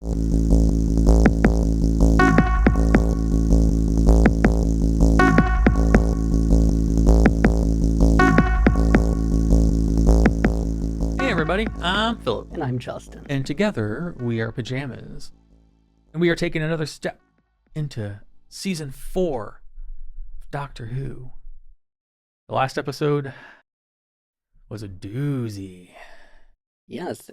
Hey everybody, I'm Philip. And I'm Justin. And together we are Pajamas. And we are taking another step into season 4 of Doctor Who. The last episode was a doozy. Yes.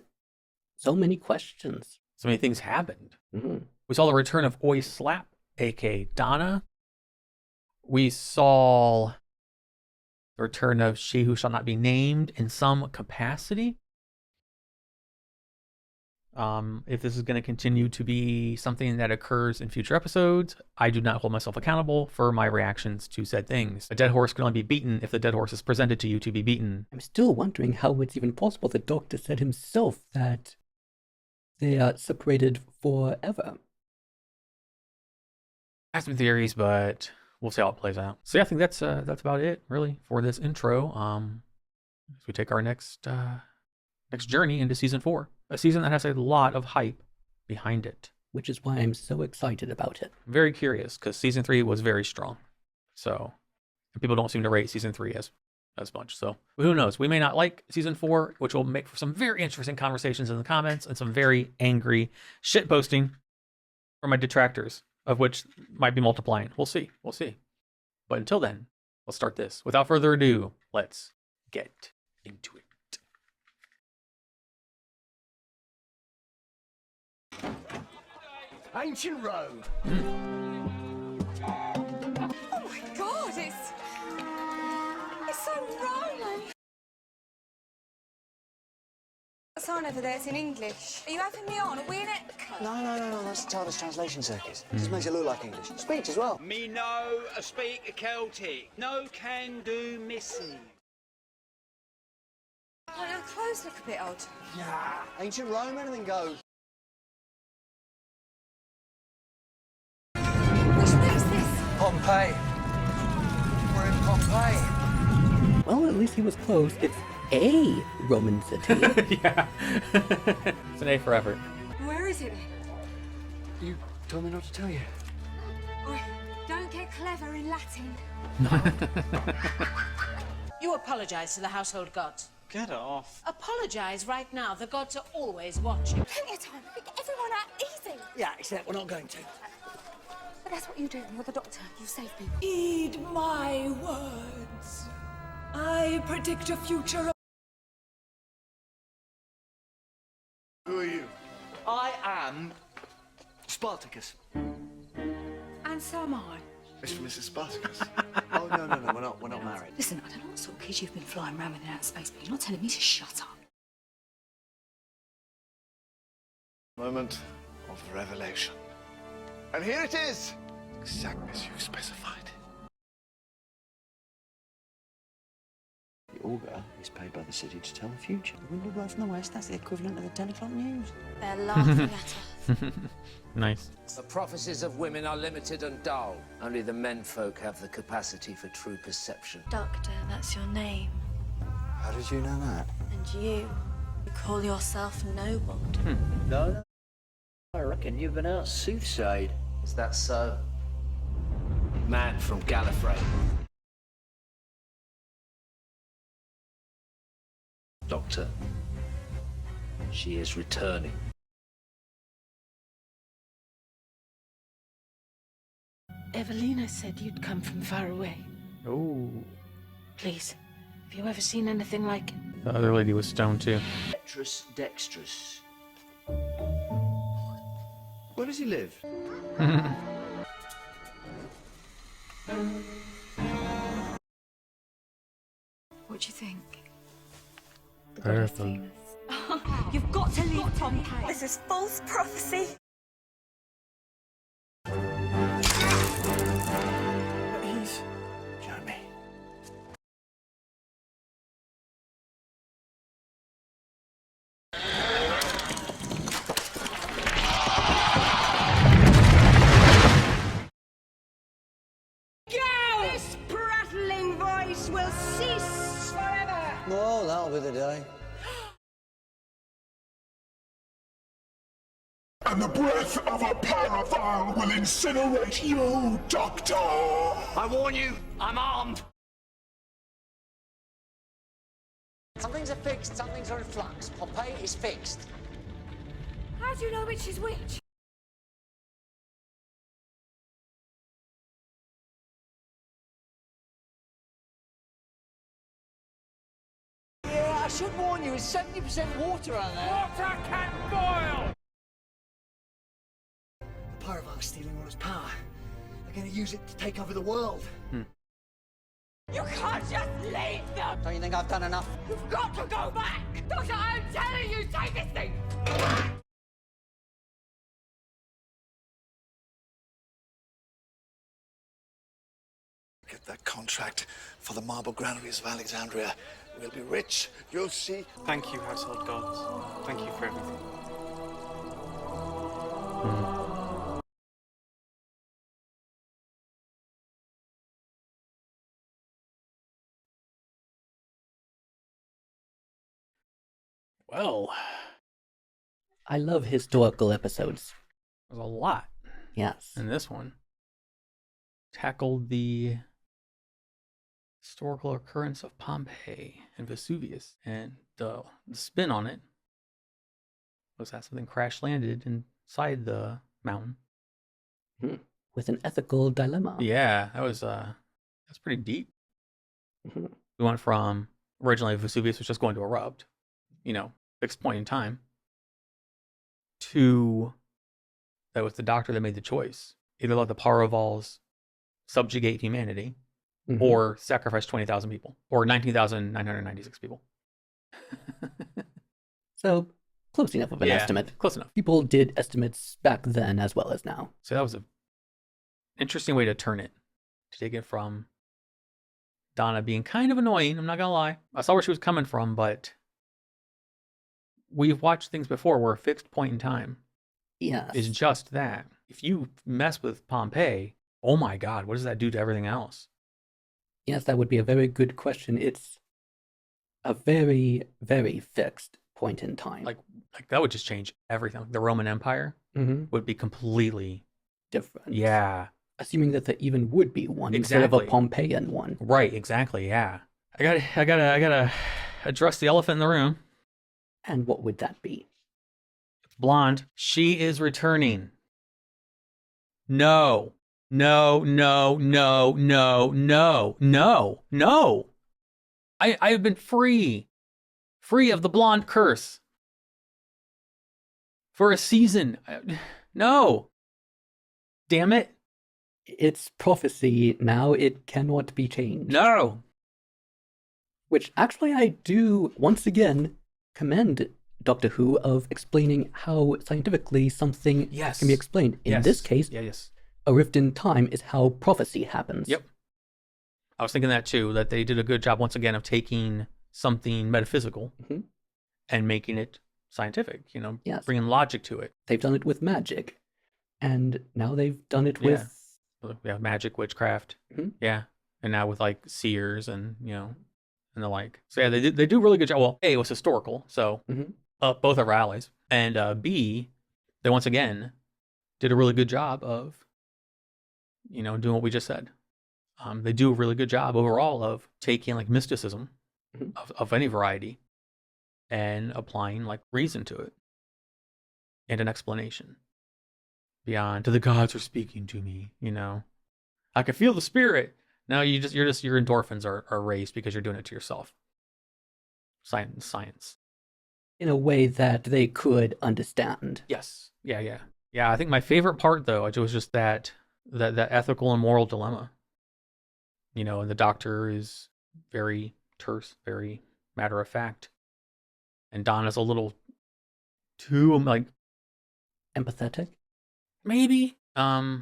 So many questions. So many things happened. Mm-hmm. We saw the return of Oi Slap, aka Donna. We saw the return of She Who Shall Not Be Named in some capacity. If this is going to continue to be something that occurs in future episodes, I do not hold myself accountable for my reactions to said things. A dead horse can only be beaten if the dead horse is presented to you to be beaten. I'm still wondering how it's even possible. The Doctor said himself that they are separated forever. I have some theories, but we'll see how it plays out. So yeah, I think that's about it really for this intro. As we take our next journey into season 4, a season that has a lot of hype behind it, which is why I'm so excited about it. I'm very curious because season 3 was very strong. So people don't seem to rate season 3 as much. So who knows? We may not like season 4, which will make for some very interesting conversations in the comments and some very angry shit posting from my detractors, of which might be multiplying. We'll see. But until then, let's start this. Without further ado, let's get into it. Ancient Rome. Oh my God, it's so Roman. A sign over there, it's in English. Are you having me on? Are we in it? No, that's the TARDIS translation circus. Just makes it look like English. Speech as well. Me no a speak a Celtic. No can do missing. Oh, your clothes look a bit odd. Yeah. Ancient Rome, anything goes. Which bit is this? Pompeii. We're in Pompeii. Well, at least he was close. It's a Roman city. Yeah. It's an A for effort. Where is it? You told me not to tell you. Oi, don't get clever in Latin. You apologise to the household gods. Get off. Apologise right now. The gods are always watching. Plenty of time. We get everyone out easy. Yeah, except we're not going to. But that's what you do. You're the doctor. You save people. Heed my words. I predict a future. Who are you? I am Spartacus. And so am I. Mr. and Mrs. Spartacus. Oh, no, we're not married. Listen, I don't know what sort of kids you've been flying around with in outer space, but you're not telling me to shut up. Moment of revelation. And here it is, exactly as you've specified. The augur is paid by the city to tell the future. The wind will blow from the west, that's the equivalent of the 10 o'clock news. They're laughing at us. Nice. The prophecies of women are limited and dull. Only the menfolk have the capacity for true perception. Doctor, that's your name. How did you know that? And you call yourself noble. No. I reckon you've been out soothsayed. Is that so? Man from Gallifrey. Doctor, she is returning. Evelina said you'd come from far away. Oh. Please, have you ever seen anything like it? The other lady was stoned too. Petrus Dextrus. Where does he live? What do you think? Perfect. You've got to leave Pompeii. This is false prophecy. He's Jeremy. This prattling voice will cease forever. Oh, that'll be the day. and the breath of a paraval will incinerate you, Doctor! I warn you, I'm armed. Some things are fixed, some things are in flux. Pompeii is fixed. How do you know which is which? Yeah, I should warn you, it's 70% water out there. Water can boil! The Paraval's stealing all its power. They're going to use it to take over the world. You can't just leave them! Don't you think I've done enough? You've got to go back! Doctor, I'm telling you, take this thing! Get that contract for the marble granaries of Alexandria. We'll be rich, you'll see. Thank you, household gods. Thank you for everything. Well, I love historical episodes. there's a lot Yes. in this one. Tackled the historical occurrence of Pompeii and Vesuvius, and the spin on it was that something crash landed inside the mountain. With an ethical dilemma. Yeah, that's pretty deep. Mhm. We went from originally Vesuvius was just going to erupt, fixed point in time, to that was the doctor that made the choice. Either let the Paravals subjugate humanity Mhm. or sacrifice 20,000 people or 19,996 people. So, close enough of an Yeah, estimate. close enough. People did estimates back then as well as now. So that was an interesting way to turn it, to take it from Donna being kind of annoying. I'm not going to lie. I saw where she was coming from, but we've watched things before where a fixed point in time Yes. is just that. If you mess with Pompeii, oh my God, what does that do to everything else? Yes, that would be a very good question. It's a very, very fixed point in time. Like that would just change everything. The Roman Empire Mhm. would be completely different. Yeah. Assuming that there even would be one instead of a Exactly. Pompeian one. Right, exactly, yeah. I gotta address the elephant in the room. And what would that be? Blonde. She is returning. No. No, no, no, no, no, no, no. I have been free of the blonde curse for a season. No. Damn it. It's prophecy now. It cannot be changed. No. Which actually I do, once again, commend Doctor Who of explaining how scientifically something Yes. can be explained. In Yes. this case, Yes. a rift in time is how prophecy happens. Yep. I was thinking that too, that they did a good job once again of taking something metaphysical Mhm. and making it scientific, Yes. bringing logic to it. They've done it with magic. And now they've done it with... Yeah, magic, witchcraft. Mhm. Yeah. And now with like seers and, and the like. So yeah, they do a really good job. Well, A, it was historical, so Mhm. both of our allies. And B, they once again did a really good job of, doing what we just said. They do a really good job overall of taking like mysticism Mhm. of any variety and applying like reason to it and an explanation beyond to the gods are speaking to me, I can feel the spirit. No, your endorphins are raised because you're doing it to yourself. Science. in a way that they could understand. Yes. Yeah. I think my favorite part though, it was just that ethical and moral dilemma. And the doctor is very terse, very matter of fact. And Donna's a little too like Empathetic? maybe. I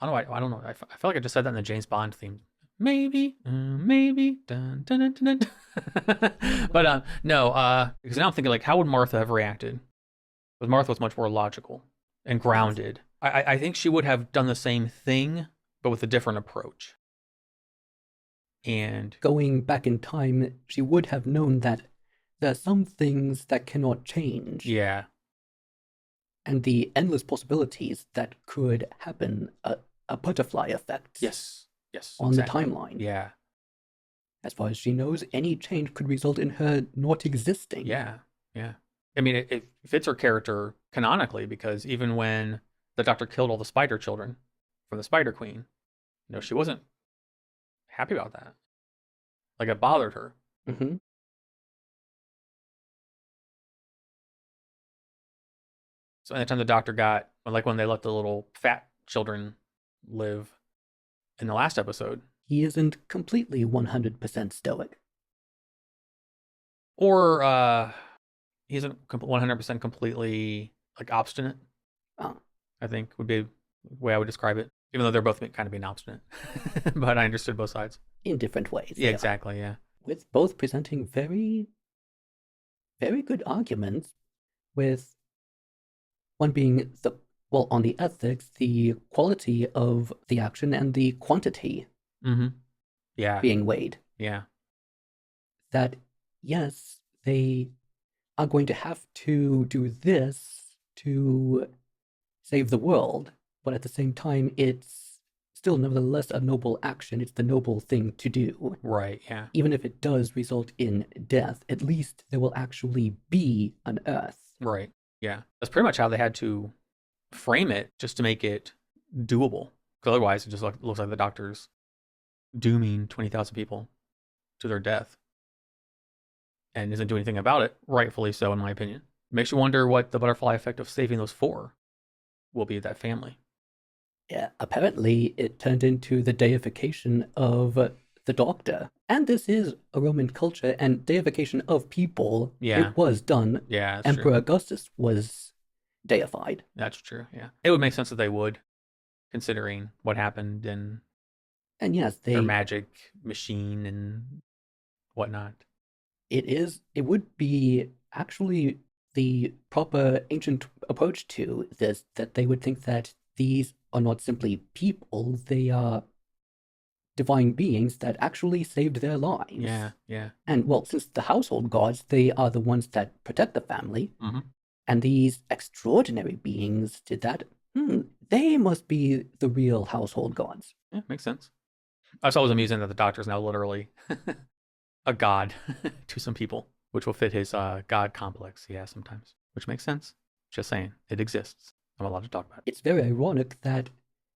don't know. I feel like I just said that in the James Bond theme. Maybe. Dun, dun, dun, dun, dun. But no. Because now I'm thinking like, how would Martha have reacted? Because Martha was much more logical and grounded. I think she would have done the same thing, but with a different approach. And going back in time, she would have known that there are some things that cannot change. Yeah. and the endless possibilities that could happen, a butterfly effect. Yes, on exactly. the timeline. Yeah. As far as she knows, any change could result in her not existing. Yeah. I mean, it fits her character canonically because even when the Doctor killed all the spider children from the Spider Queen, she wasn't happy about that. Like, it bothered her. Mm-hmm. So anytime the Doctor got, like when they let the little fat children live in the last episode, he isn't completely 100% stoic. Or he isn't 100% completely like obstinate. I think would be the way I would describe it. Even though they're both kind of being obstinate, but I understood both sides in different ways. Yeah, exactly. Yeah, with both presenting very, very good arguments. With one being on the ethics, the quality of the action, and the quantity. Mm-hmm. Yeah. Being weighed. Yeah. That, yes, they are going to have to do this to save the world, but at the same time, it's still nevertheless a noble action. It's the noble thing to do. Right, yeah. Even if it does result in death, at least there will actually be an Earth. Right, yeah. That's pretty much how they had to frame it, just to make it doable. Because otherwise, it just looks like the Doctor's dooming 20,000 people to their death and isn't doing anything about it, rightfully so, in my opinion. Makes you wonder what the butterfly effect of saving those 4 will be, that family. Yeah, apparently it turned into the deification of the Doctor. And this is a Roman culture, and deification of people, it was done. Yeah, that's Emperor true. Augustus was deified. That's true, yeah. It would make sense that they would, considering what happened and yes, their magic machine and whatnot. It would be actually the proper ancient approach to this, that they would think that these are not simply people, they are divine beings that actually saved their lives. Yeah, yeah. And, well, since the household gods, they are the ones that protect the family, and these extraordinary beings did that, they must be the real household gods. Yeah, makes sense. I was always amusing that the Doctor's now literally a god to some people, which will fit his god complex he has sometimes, which makes sense. Just saying, it exists. I'm allowed to talk about it. It's very ironic that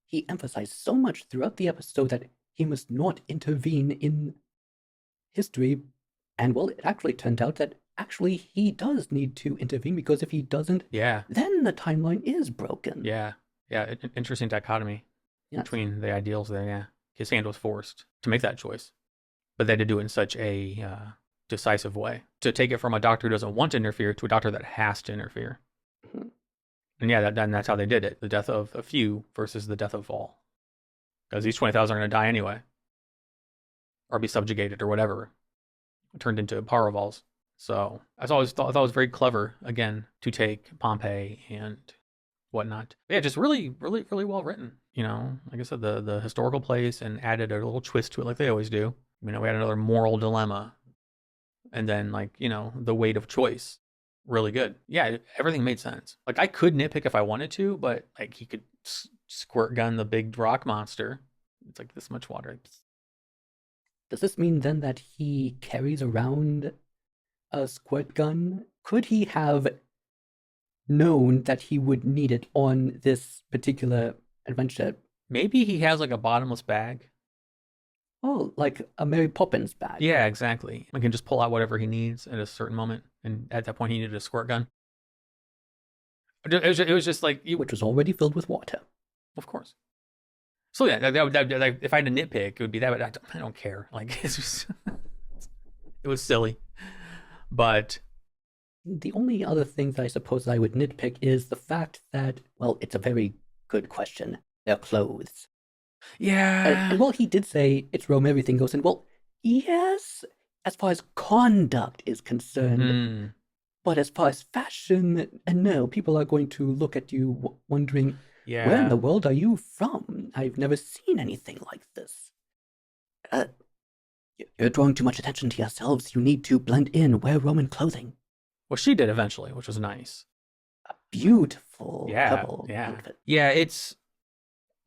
he emphasized so much throughout the episode that he must not intervene in history, and, well, it actually turned out that actually he does need to intervene, because if he doesn't, then the timeline is broken. Yeah, interesting dichotomy between the ideals there, yeah. His hand was forced to make that choice, but they had to do it in such a decisive way. To take it from a Doctor who doesn't want to interfere to a Doctor that has to interfere. And yeah, that's how they did it. The death of a few versus the death of all. Because these 20,000 are going to die anyway. Or be subjugated or whatever. Turned into Paravals. So I thought it was very clever, again, to take Pompeii and whatnot. But yeah, just really, really, really well written. Like I said, the historical place, and added a little twist to it like they always do. We had another moral dilemma. And then, the weight of choice. Really good. Yeah, everything made sense. Like, I could nitpick if I wanted to, but he could squirt gun the big rock monster. It's like this much water. Does this mean then that he carries around a squirt gun? Could he have known that he would need it on this particular adventure? Maybe he has a bottomless bag. Oh, like a Mary Poppins bag. Yeah, exactly. He can just pull out whatever he needs at a certain moment, and at that point he needed a squirt gun. It was just which was already filled with water. Of course. So yeah, that, if I had to nitpick, it would be that, but I don't care. It's just, it was silly. But the only other thing that I suppose I would nitpick is the fact that, well, it's a very good question. Their clothes. Yeah. And well, he did say it's Rome, everything goes in. Well, yes, as far as conduct is concerned. But as far as fashion, no, people are going to look at you wondering, where in the world are you from? I've never seen anything like this. You're drawing too much attention to yourselves. You need to blend in, wear Roman clothing. Well, she did eventually, which was nice. A beautiful purple Yeah, outfit. yeah.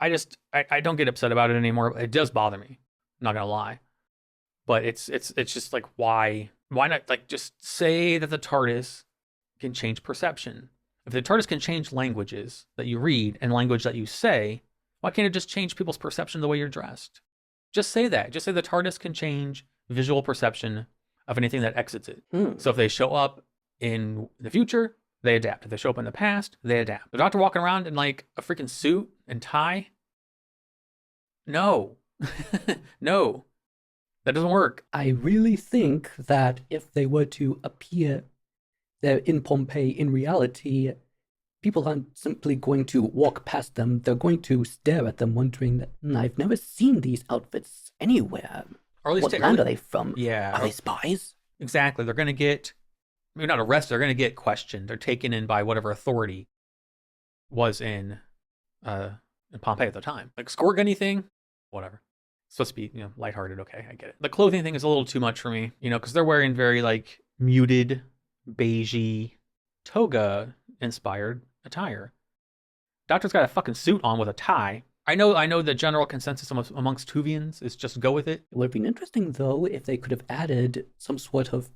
I don't get upset about it anymore. It does bother me. I'm not gonna lie, but it's just like why not like just say that the TARDIS can change perception. If the TARDIS can change languages that you read and language that you say, why can't it just change people's perception of the way you're dressed? Just say that. Just say the TARDIS can change visual perception of anything that exits it. So if they show up in the future, they adapt. If they show up in the past, they adapt. The Doctor walking around in like a freaking suit and tie? No. No. That doesn't work. I really think that if they were to appear there in Pompeii in reality, people aren't simply going to walk past them. They're going to stare at them, wondering that I've never seen these outfits anywhere. Or at least what land are they from? Yeah. Are they spies? Exactly. They're going to get, maybe not arrested, they're going to get questioned. They're taken in by whatever authority was in Pompeii at the time. Like, squirt gun anything? Whatever. It's supposed to be, lighthearted. Okay, I get it. The clothing thing is a little too much for me, because they're wearing very, like, muted, beigey, toga-inspired attire. Doctor's got a fucking suit on with a tie. I know the general consensus amongst Tuvians is just go with it. It would have been interesting, though, if they could have added some sort of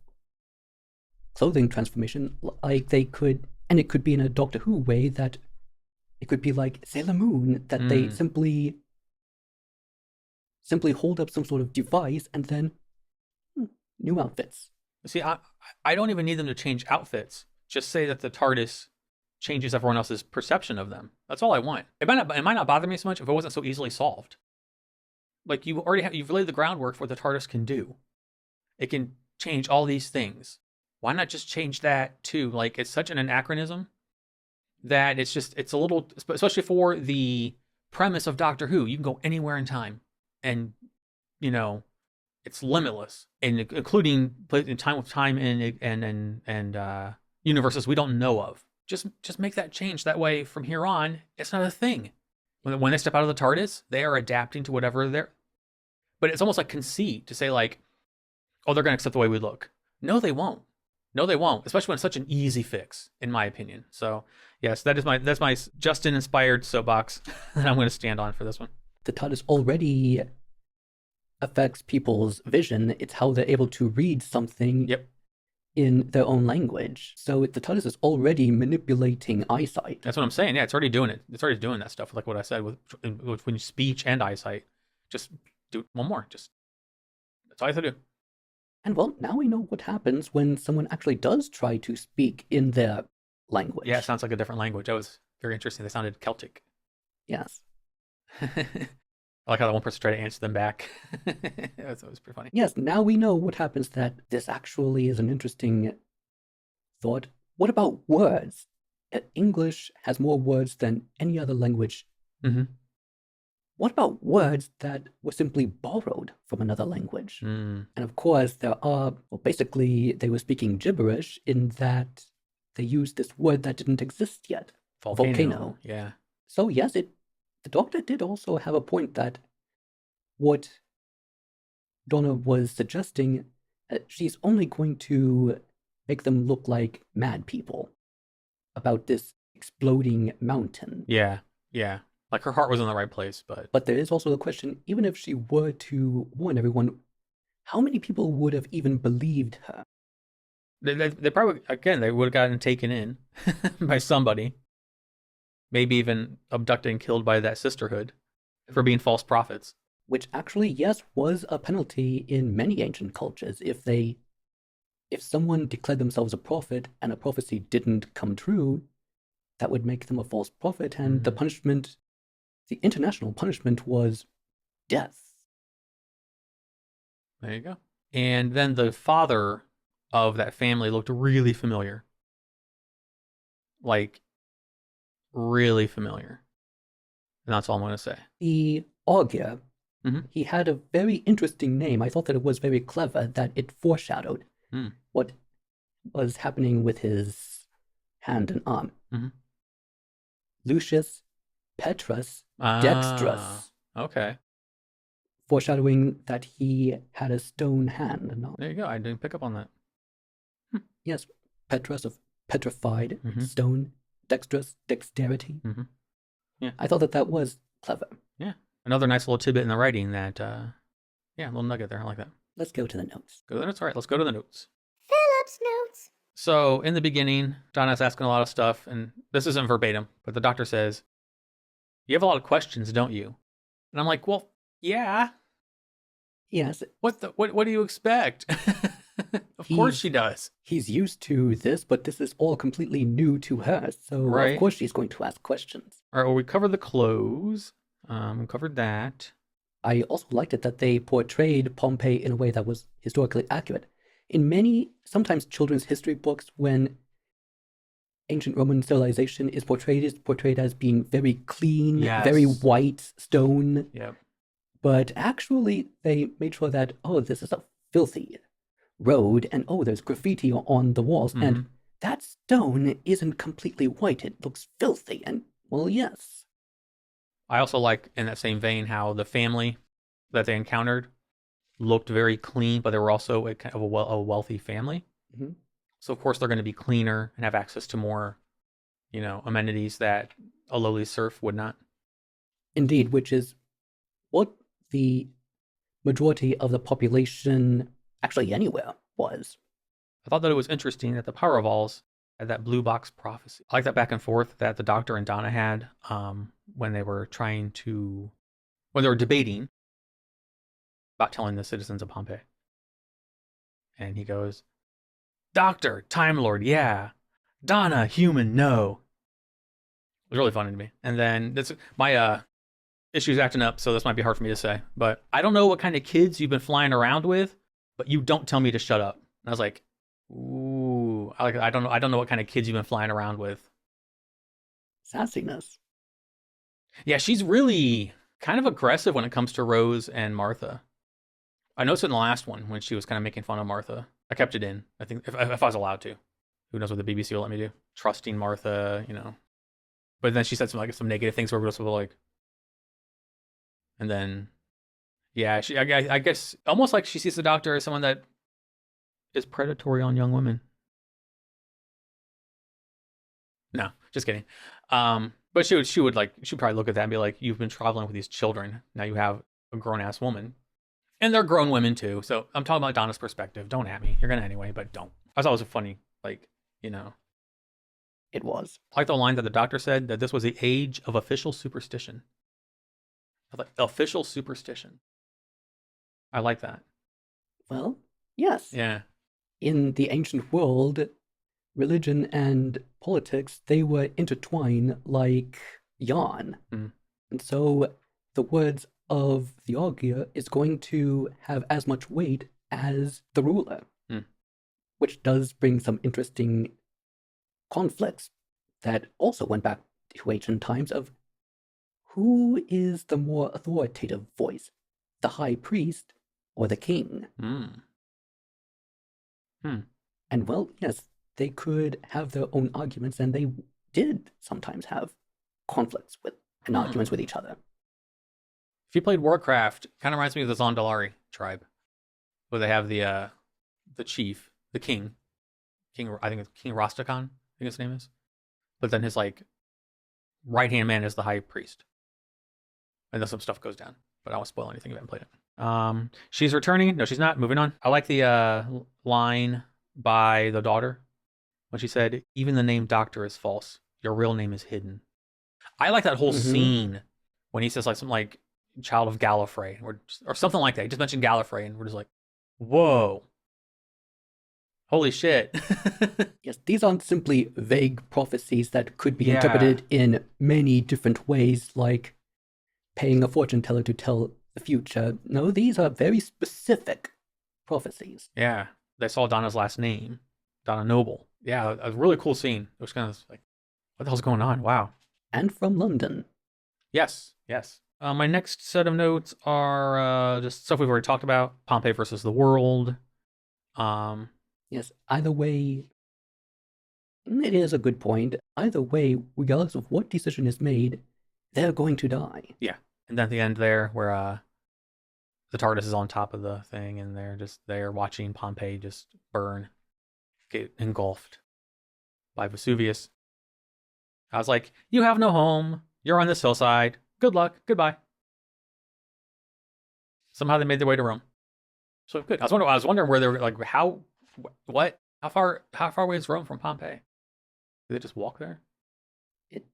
clothing transformation. Like they could, and it could be in a Doctor Who way, that it could be like Sailor Moon, that they simply hold up some sort of device and then new outfits. See, I don't even need them to change outfits. Just say that the TARDIS changes everyone else's perception of them. That's all I want. It might not bother me so much if it wasn't so easily solved. Like you've laid the groundwork for what the TARDIS can do. It can change all these things. Why not just change that too? Like it's such an anachronism that it's a little, especially for the premise of Doctor Who. You can go anywhere in time, and it's limitless, and including time and universes we don't know of. Just make that change. That way, from here on, it's not a thing. When they step out of the TARDIS, they are adapting to whatever they're. But it's almost like conceit to say like, oh, they're going to accept the way we look. No, they won't. No, they won't. Especially when it's such an easy fix, in my opinion. So yes, that's my Justin-inspired soapbox that I'm going to stand on for this one. The TARDIS already affects people's vision. It's how they're able to read something. Yep. In their own language. So the TARDIS is already manipulating eyesight. That's what I'm saying. Yeah, it's already doing it. It's already doing that stuff, like what I said with speech and eyesight. Just do one more. That's all you have to do. And well, now we know what happens when someone actually does try to speak in their language. Yeah, it sounds like a different language. That was very interesting. They sounded Celtic. Yes. I like how that one person tried to answer them back. It was pretty funny. Yes, now we know what happens. That this actually is an interesting thought. What about words? English has more words than any other language. Mm-hmm. What about words that were simply borrowed from another language? And of course, basically, they were speaking gibberish in that they used this word that didn't exist yet. Volcano. Yeah. So yes, the Doctor did also have a point that what Donna was suggesting, she's only going to make them look like mad people about this exploding mountain. Yeah. Like her heart was in the right place, but... But there is also the question, even if she were to warn everyone, how many people would have even believed her? They probably, again, they would have gotten taken in by somebody. Maybe even abducted and killed by that sisterhood for being false prophets. Which actually, yes, was a penalty in many ancient cultures. If someone declared themselves a prophet and a prophecy didn't come true, that would make them a false prophet, and the punishment, the international punishment, was death. There you go. And then the father of that family looked really familiar. Like, really familiar. And that's all I'm going to say. The Augur, he had a very interesting name. I thought that it was very clever that it foreshadowed what was happening with his hand and arm. Lucius Petrus Dextrus. Okay. Foreshadowing that he had a stone hand. There you go. I didn't pick up on that. Yes, Petrus of petrified stone. dexterity. Mm-hmm. Yeah. I thought that was clever. Yeah. Another nice little tidbit in the writing that, yeah, a little nugget there. I like that. Let's go to the notes. Go to the notes. All right, let's go to the notes. Philip's notes. So in the beginning, Donna's asking a lot of stuff, and this isn't verbatim, but the doctor says, "You have a lot of questions, don't you?" And I'm like, "Well, yeah." Yes. What do you expect? Of course she does. He's used to this, but this is all completely new to her, so Right. of course she's going to ask questions. All right, well, we covered the clothes. We covered that. I also liked it that they portrayed Pompeii in a way that was historically accurate. In many, sometimes children's history books, when ancient Roman civilization is portrayed as being very clean, Yes. very white stone. Yep. But actually, they made sure that, oh, this is a filthy road, and oh, there's graffiti on the walls, and that stone isn't completely white. It looks filthy, and, well, yes. I also like, in that same vein, how the family that they encountered looked very clean, but they were also a kind of a wealthy family. Mm-hmm. So, of course, they're going to be cleaner and have access to more, amenities that a lowly serf would not. Indeed, which is what the majority of the population, actually anywhere, was. I thought that it was interesting that the Powervals had that blue box prophecy. I like that back and forth that the Doctor and Donna had when they were debating about telling the citizens of Pompeii. And he goes, "Doctor, Time Lord, yeah. Donna, human, no." It was really funny to me. And then my issue's acting up, so this might be hard for me to say. But I don't know what kind of kids you've been flying around with, but you don't tell me to shut up. And I was like, ooh, I don't know what kind of kids you've been flying around with. Sassiness. Yeah, she's really kind of aggressive when it comes to Rose and Martha. I noticed it in the last one when she was kind of making fun of Martha. I kept it in. I think if I was allowed to. Who knows what the BBC will let me do? Trusting Martha, But then she said some negative things where we were supposed to like. And then, yeah, I guess almost like she sees the Doctor as someone that is predatory on young women. No, just kidding. But she would probably look at that and be like, "You've been traveling with these children. Now you have a grown ass woman." And they're grown women too. So I'm talking about Donna's perspective. Don't at me. You're gonna anyway, but don't. I thought it was a funny, It was. I like the line that the Doctor said that this was the age of official superstition. I thought, official superstition. I like that. Well, yes. Yeah. In the ancient world, religion and politics, they were intertwined like yarn. Mm. And so the words of the augur is going to have as much weight as the ruler, which does bring some interesting conflicts that also went back to ancient times of who is the more authoritative voice, the high priest or the king? And well, yes, they could have their own arguments, and they did sometimes have conflicts and arguments with each other. If you played Warcraft, kind of reminds me of the Zondalari tribe, where they have the chief, the king. I think it's King Rastakhan, I think his name is. But then his right-hand man is the high priest. And then some stuff goes down. But I won't spoil anything if you haven't played it. She's returning. No, she's not. Moving on. I like the line by the daughter when she said, "Even the name Doctor is false. Your real name is hidden." I like that whole scene when he says something like child of Gallifrey or something like that. He just mentioned Gallifrey and we're just like, whoa. Holy shit. Yes, these aren't simply vague prophecies that could be interpreted in many different ways, like paying a fortune teller to tell the future. No, these are very specific prophecies. Yeah, they saw Donna's last name, Donna Noble. Yeah, a really cool scene. It was kind of like, what the hell's going on? Wow. And from London. Yes. My next set of notes are just stuff we've already talked about. Pompeii versus the world. Yes, either way, it is a good point. Either way, regardless of what decision is made, they're going to die. Yeah. And then at the end there, where the TARDIS is on top of the thing, and they're watching Pompeii just burn, get engulfed by Vesuvius. I was like, you have no home. You're on this hillside. Good luck. Goodbye. Somehow they made their way to Rome. So good. I was wondering where they were, like, what? How far away is Rome from Pompeii? Did they just walk there? It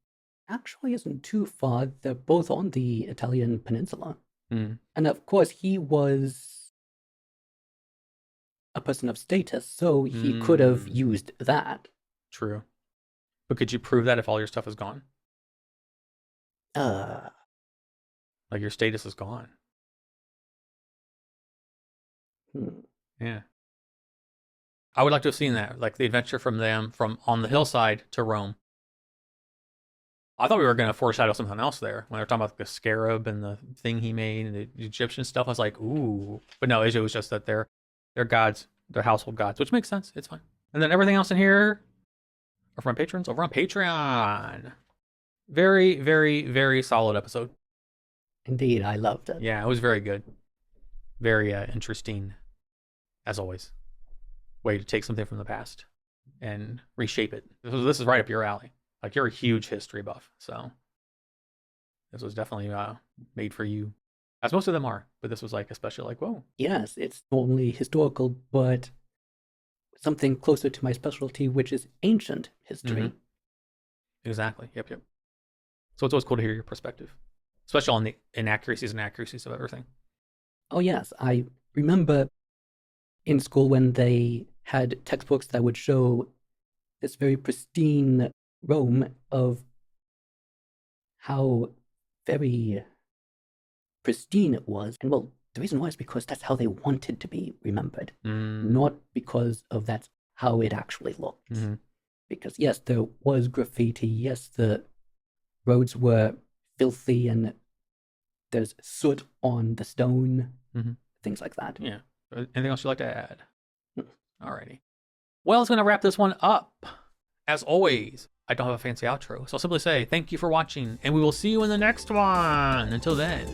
actually isn't too far. They're both on the Italian peninsula. Mm. And of course, he was a person of status, so he could have used that. True. But could you prove that if all your stuff is gone? Like your status is gone. Yeah. I would like to have seen that, like the adventure from them from on the hillside to Rome. I thought we were going to foreshadow something else there when they were talking about the scarab and the thing he made and the Egyptian stuff. I was like, ooh. But no, it was just that they're gods, they're household gods, which makes sense. It's fine. And then everything else in here are from my patrons over on Patreon. Very, very, very solid episode. Indeed, I loved it. Yeah, it was very good. Very interesting, as always. Way to take something from the past and reshape it. This is right up your alley. Like, you're a huge history buff, so this was definitely made for you, as most of them are. But this was like especially like, whoa. Yes, it's not only historical, but something closer to my specialty, which is ancient history. Mm-hmm. Exactly. Yep. So it's always cool to hear your perspective, especially on the inaccuracies and accuracies of everything. Oh yes, I remember in school when they had textbooks that would show this very pristine Rome of how very pristine it was. And well, the reason why is because that's how they wanted to be remembered, not because of that's how it actually looked. Mm-hmm. Because yes, there was graffiti, yes, the roads were filthy and there's soot on the stone, things like that. Yeah. Anything else you'd like to add? Alrighty. Well, it's going to wrap this one up. As always, I don't have a fancy outro, so I'll simply say thank you for watching, and we will see you in the next one. Until then.